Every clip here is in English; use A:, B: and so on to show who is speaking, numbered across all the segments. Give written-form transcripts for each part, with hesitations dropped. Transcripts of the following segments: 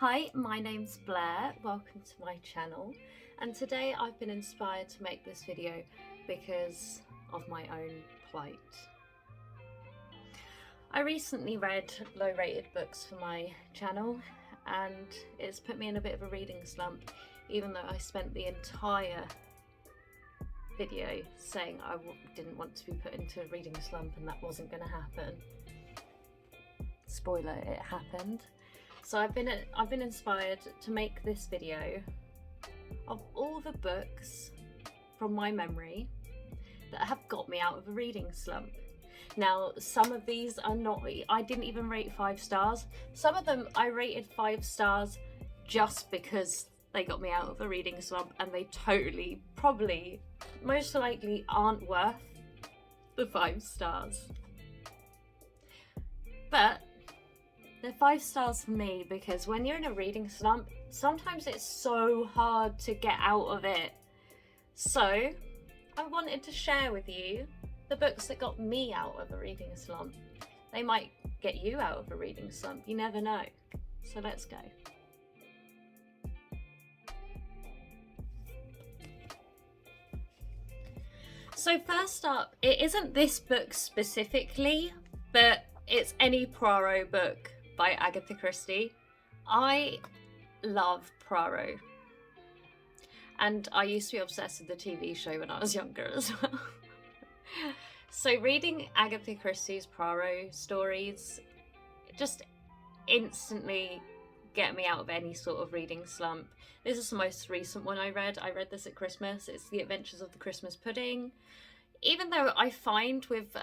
A: Hi, my name's Blair, welcome to my channel, and today I've been inspired to make this video because of my own plight. I recently read low-rated books for my channel and it's put me in a bit of a reading slump, even though I spent the entire video saying I didn't want to be put into a reading slump and that wasn't going to happen. Spoiler, it happened. So I've been inspired to make this video of all the books from my memory that have got me out of a reading slump. Now, some of these are not, I didn't even rate 5 stars. Some of them I rated 5 stars just because they got me out of a reading slump, and they totally, probably, most likely aren't worth the 5 stars. But they're 5 stars for me because when you're in a reading slump, sometimes it's so hard to get out of it. So I wanted to share with you the books that got me out of a reading slump. They might get you out of a reading slump, you never know. So let's go. So first up, it isn't this book specifically, but it's ENheee Poirot book by Agatha Christie. I love Poirot, and I used to be obsessed with the TV show when I was younger as well. So reading Agatha Christie's Poirot stories just instantly get me out of any sort of reading slump. This is the most recent one I read. I read this at Christmas. It's The Adventures of the Christmas Pudding. Even though I find with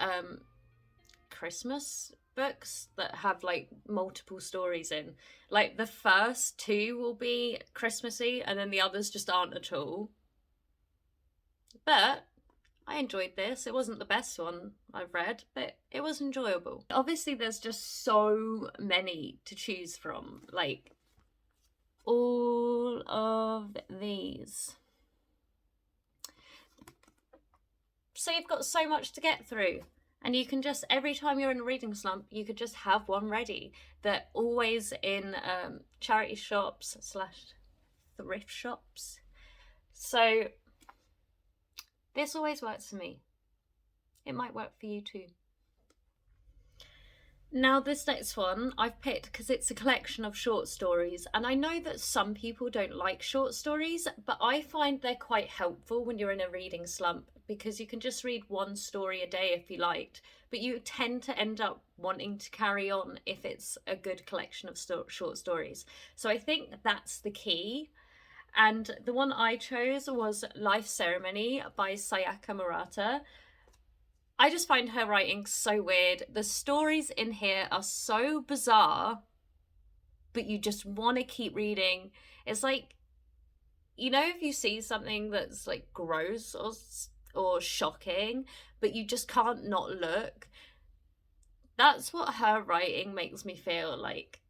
A: Christmas books that have like multiple stories in, like the first 2 will be Christmassy and then the others just aren't at all. But I enjoyed this. It wasn't the best one I've read, but it was enjoyable. Obviously there's just so many to choose from, like all of these. So you've got so much to get through. And you can just, every time you're in a reading slump, you could just have one ready. They're always in charity shops / thrift shops. So this always works for me. It might work for you too. Now this next one I've picked because it's a collection of short stories, and I know that some people don't like short stories, but I find they're quite helpful when you're in a reading slump because you can just read one story a day if you liked, but you tend to end up wanting to carry on if it's a good collection of short stories. So I think that's the key. And the one I chose was Life Ceremony by Sayaka Murata. I just find her writing so weird. The stories in here are so bizarre, but you just want to keep reading. It's like, you know, if you see something that's like gross or shocking, but you just can't not look. That's what her writing makes me feel like.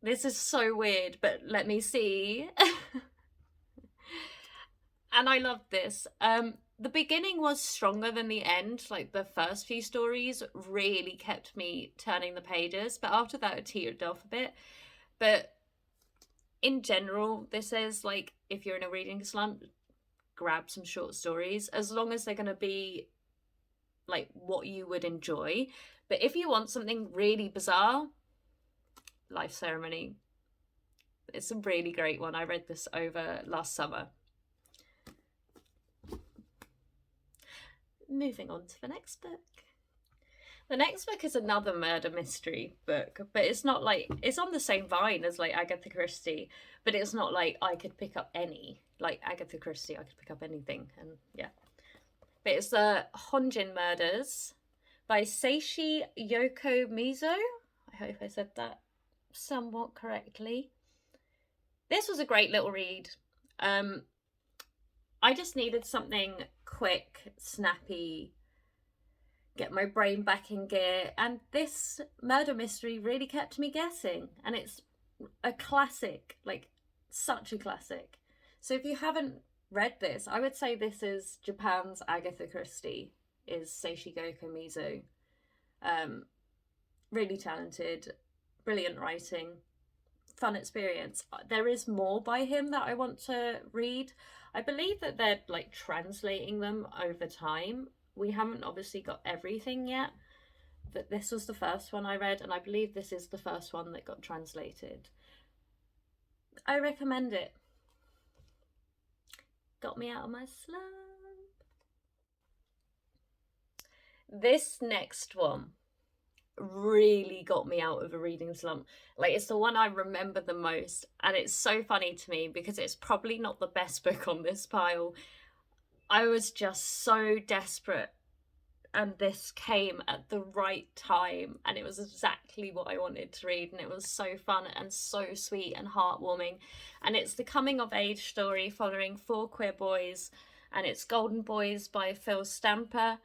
A: This is so weird, but let me see. And I love this. The beginning was stronger than the end. Like the first few stories really kept me turning the pages, but after that it teetered off a bit. But in general, this is like, if you're in a reading slump, grab some short stories, as long as they're going to be like what you would enjoy. But if you want something really bizarre, Life Ceremony. It's a really great one. I read this over last summer. Moving on to the next book. The next book is another murder mystery book, but it's not like, it's on the same vine as like Agatha Christie, but it's not like I could pick up any, like Agatha Christie, I could pick up anything, and yeah. But it's the Honjin Murders by Seishi Yoko Mizo. I hope I said that somewhat correctly. This was a great little read. I just needed something quick, snappy, get my brain back in gear, and this murder mystery really kept me guessing, and it's a classic, like such a classic. So if you haven't read this, I would say this is Japan's Agatha Christie, is Seishi Yoko Mizo. Really talented, brilliant writing, fun experience. There is more by him that I want to read. I believe that they're like translating them over time. We haven't obviously got everything yet, but this was the first one I read, and I believe this is the first one that got translated. I recommend it. Got me out of my slump. This next one really got me out of a reading slump. Like, it's the one I remember the most, and it's so funny to me because it's probably not the best book on this pile. I was just so desperate, and this came at the right time, and it was exactly what I wanted to read, and it was so fun and so sweet and heartwarming. And it's the coming of age story following 4 queer boys, and it's Golden Boys by Phil Stamper.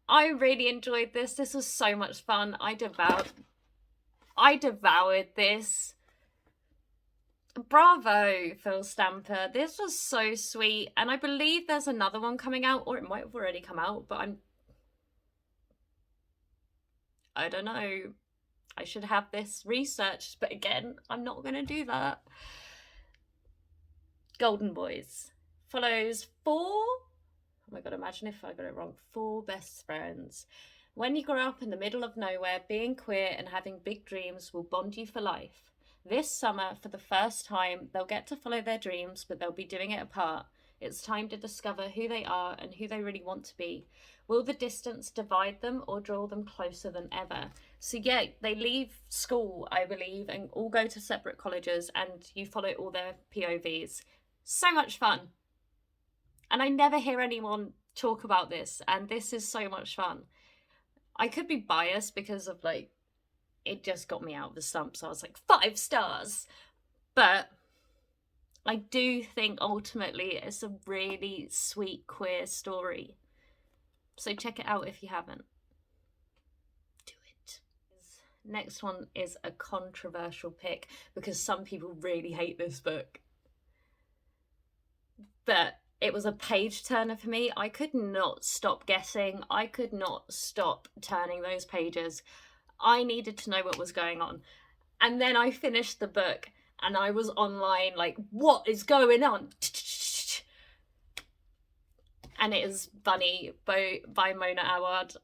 A: I really enjoyed this. This was so much fun. I devoured this. Bravo, Phil Stamper. This was so sweet. And I believe there's another one coming out, or it might have already come out, but I don't know. I should have this researched, but again, I'm not going to do that. Golden Boys follows 4, oh my god, imagine if I got it wrong, 4 best friends. When you grow up in the middle of nowhere, being queer and having big dreams will bond you for life. This summer, for the first time, they'll get to follow their dreams, but they'll be doing it apart. It's time to discover who they are and who they really want to be. Will the distance divide them or draw them closer than ever? So yeah, they leave school, I believe, and all go to separate colleges, and you follow all their POVs. So much fun. And I never hear anyone talk about this, and this is so much fun. I could be biased because of, like, it just got me out of the slump, so I was like, 5 stars. But I do think ultimately it's a really sweet queer story. So check it out if you haven't. Do it. Next one is a controversial pick because some people really hate this book. But it was a page turner for me. I could not stop guessing. I could not stop turning those pages. I needed to know what was going on. And then I finished the book and I was online like, what is going on? And it is Bunny by Mona Awad.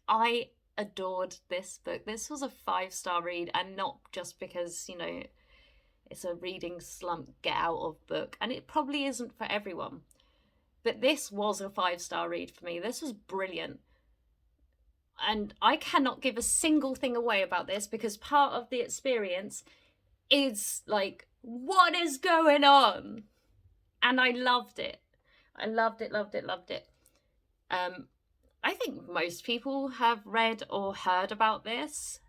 A: I adored this book. This was a 5-star read, and not just because, you know, it's a reading slump, get out of book. And it probably isn't for everyone. But this was a 5-star read for me. This was brilliant. And I cannot give a single thing away about this because part of the experience is like, what is going on? And I loved it. I loved it, loved it, loved it. I think most people have read or heard about this,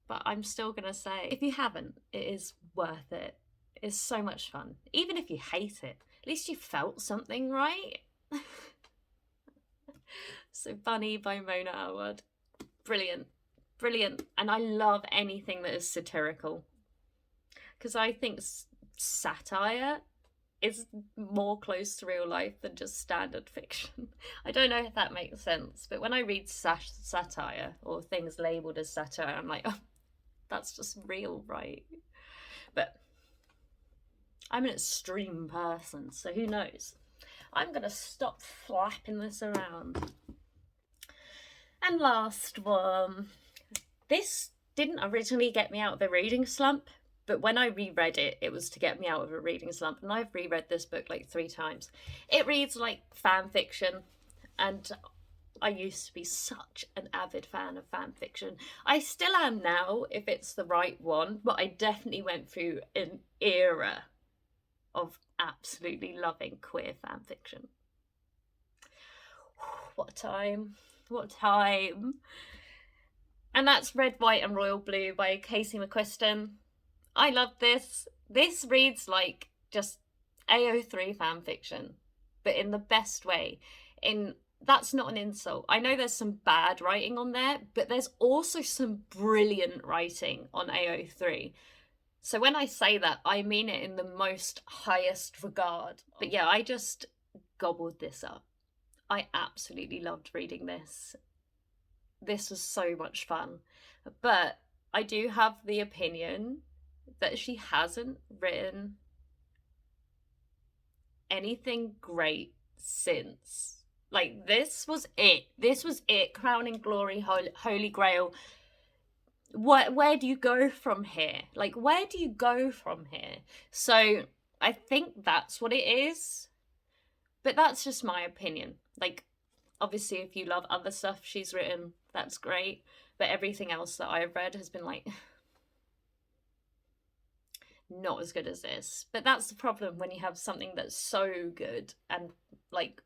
A: but I'm still going to say, if you haven't, it is worth it. It's so much fun. Even if you hate it, at least you felt something, right? So Bunny by Mona Awad. Brilliant. Brilliant. And I love anything that is satirical. Because I think satire is more close to real life than just standard fiction. I don't know if that makes sense, but when I read satire or things labelled as satire, I'm like, oh, that's just real, right? But I'm an extreme person, so who knows? I'm going to stop flapping this around. And last one. This didn't originally get me out of a reading slump, but when I reread it, it was to get me out of a reading slump. And I've reread this book like 3 times. It reads like fan fiction, and I used to be such an avid fan of fan fiction. I still am now, if it's the right one, but I definitely went through an era of absolutely loving queer fan fiction. What a time. What a time. And that's Red, White and Royal Blue by Casey McQuiston. I love this. This reads like just AO3 fan fiction, but in the best way. That's not an insult. I know there's some bad writing on there, but there's also some brilliant writing on AO3. So when I say that, I mean it in the most highest regard. But yeah, I just gobbled this up. I absolutely loved reading this. This was so much fun. But I do have the opinion that she hasn't written anything great since. Like, this was it. This was it. Crowning Glory, Holy Grail. Where do you go from here? Like, where do you go from here? So I think that's what it is. But that's just my opinion. Like, obviously, if you love other stuff she's written, that's great. But everything else that I've read has been like, not as good as this. But that's the problem when you have something that's so good and like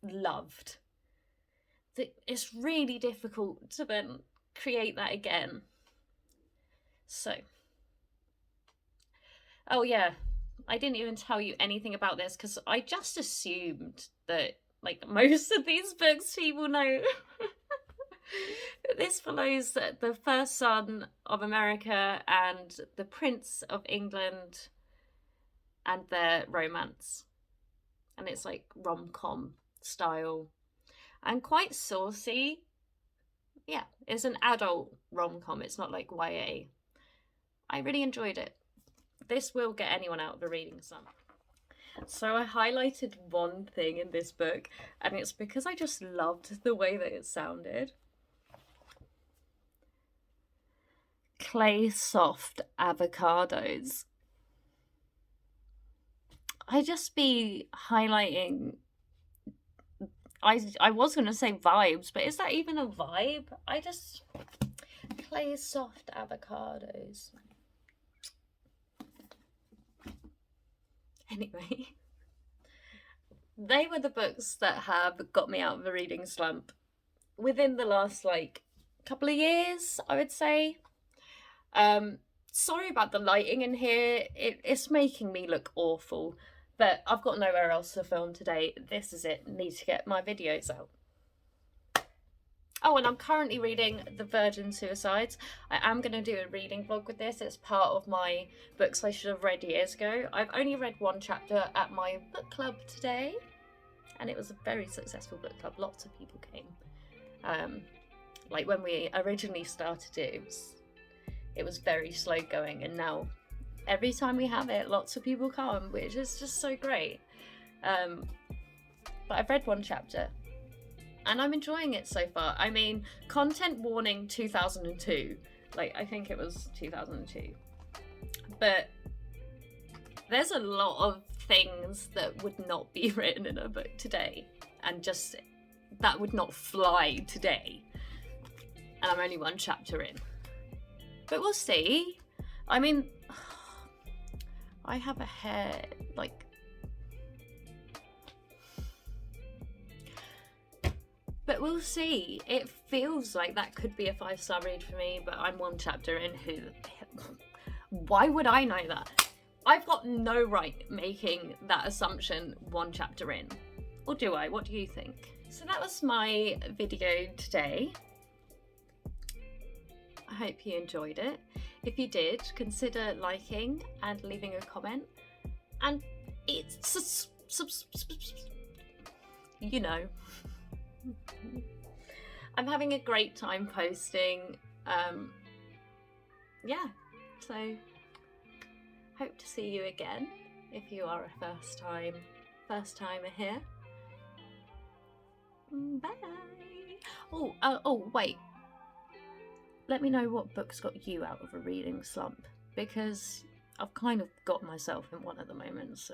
A: loved. It's really difficult to then create that again. So, oh yeah, I didn't even tell you anything about this because I just assumed that like most of these books people know. This follows the first son of America and the Prince of England and their romance. And it's like rom-com style and quite saucy. Yeah, it's an adult rom-com. It's not like YA. I really enjoyed it. This will get anyone out of a reading slump. So I highlighted one thing in this book, and it's because I just loved the way that it sounded. Clay soft avocados. I just be highlighting. I was going to say vibes, but is that even a vibe? Clay soft avocados. Anyway, they were the books that have got me out of a reading slump within the last like couple of years, I would say. Sorry about the lighting in here. It's making me look awful, but I've got nowhere else to film today. This is it. Need to get my videos out. Oh, and I'm currently reading The Virgin Suicides. I am going to do a reading vlog with this. It's part of my books I should have read years ago. I've only read one chapter at my book club today, and it was a very successful book club. Lots of people came. Like when we originally started it was very slow going, and now every time we have it, lots of people come, which is just so great. But I've read one chapter and I'm enjoying it so far. I mean, content warning 2002, like I think it was 2002, but there's a lot of things that would not be written in a book today, and just that would not fly today, and I'm only one chapter in. But we'll see. I mean, I have a hair, like... But we'll see. It feels like that could be a 5-star read for me, but I'm one chapter in. Why would I know that? I've got no right making that assumption one chapter in. Or do I? What do you think? So that was my video today. I hope you enjoyed it. If you did, consider liking and leaving a comment. And it's... you know. I'm having a great time posting. Yeah, so hope to see you again if you are a first timer here. Bye. Oh wait, let me know what books got you out of a reading slump, because I've kind of got myself in one at the moment, so